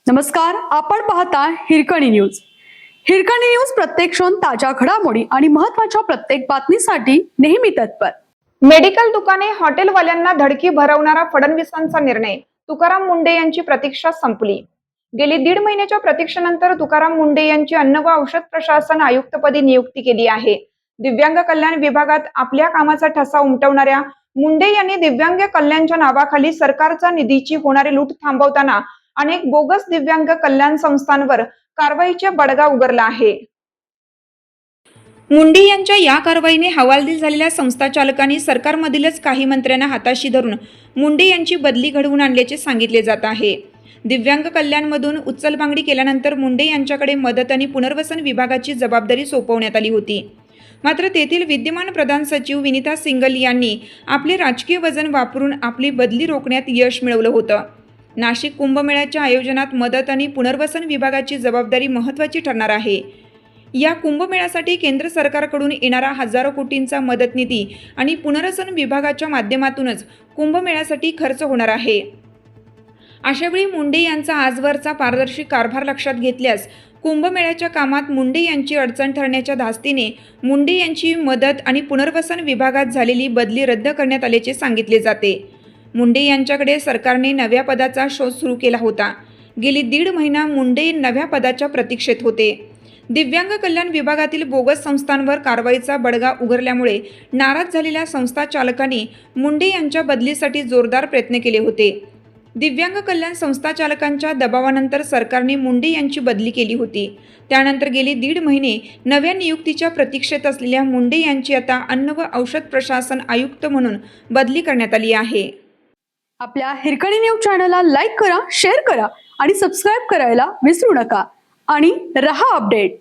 नमस्कार, आपण पाहता हिरकणी न्यूज. हिरकणी न्यूज प्रत्येक क्षण ताज्या घडामोडी आणि महत्त्वाच्या प्रत्येक बातमीसाठी नेहमी तत्पर. मेडिकल दुकाने हॉटेलवाल्यांना धडकी भरवणारा फडणवीसांचा निर्णय. तुकाराम मुंढे यांची प्रतीक्षा संपली. गेली 1.5 महिन्याच्या प्रतीक्षेनंतर तुकाराम मुंढे यांची अन्न व औषध प्रशासन आयुक्तपदी नियुक्ती केली आहे. दिव्यांग कल्याण विभागात आपल्या कामाचा ठसा उमटवणाऱ्या मुंढे यांनी दिव्यांग कल्याणच्या नावाखाली सरकारचा निधीची होणारी लूट थांबवताना अनेक बोगस दिव्यांग कल्याण संस्थांवर कारवाईचा बडगा उगारला आहे. मुंढे यांच्या या कारवाईने हवालदिल झालेल्या संस्था चालकांनी सरकारमधीलच काही मंत्र्यांना हाताशी धरून मुंढे यांची बदली घडवून आणल्याचे सांगितले जात आहे. दिव्यांग कल्याणमधून उचलबांगडी केल्यानंतर मुंढे यांच्याकडे मदत आणि पुनर्वसन विभागाची जबाबदारी सोपवण्यात आली होती. मात्र तेथील विद्यमान प्रधान सचिव विनीता सिंगल यांनी आपले राजकीय वजन वापरून आपली बदली रोखण्यात यश मिळवलं होतं. नाशिक कुंभमेळ्याच्या आयोजनात मदत आणि पुनर्वसन विभागाची जबाबदारी महत्त्वाची ठरणार आहे. या कुंभमेळ्यासाठी केंद्र सरकारकडून येणारा हजारो कोटींचा मदत निधी आणि पुनर्वसन विभागाच्या माध्यमातूनच कुंभमेळ्यासाठी खर्च होणार आहे. अशावेळी मुंढे यांचा आजवरचा पारदर्शी कारभार लक्षात घेतल्यास कुंभमेळ्याच्या कामात मुंढे यांची अडचण ठरण्याच्या धास्तीने मुंढे यांची मदत आणि पुनर्वसन विभागात झालेली बदली रद्द करण्यात आल्याचे सांगितले जाते. मुंढे यांच्याकडे सरकारने नव्या पदाचा शोध सुरू केला होता. गेली 1.5 महिना मुंढे नव्या पदाच्या प्रतीक्षेत होते. दिव्यांग कल्याण विभागातील बोगस संस्थांवर कारवाईचा बडगा उगारल्यामुळे नाराज झालेल्या संस्था चालकांनी मुंढे यांच्या बदलीसाठी जोरदार प्रयत्न केले होते. दिव्यांग कल्याण संस्था चालकांच्या दबावानंतर सरकारने मुंढे यांची बदली केली होती. त्यानंतर गेली 1.5 महिने नव्या नियुक्तीच्या प्रतीक्षेत असलेल्या मुंढे यांची आता अन्न व औषध प्रशासन आयुक्त म्हणून बदली करण्यात आली आहे. आपल्या हिरकणी न्यूज चॅनलला लाईक करा, शेअर करा आणि सबस्क्राईब करायला विसरू नका आणि रहा अपडेट.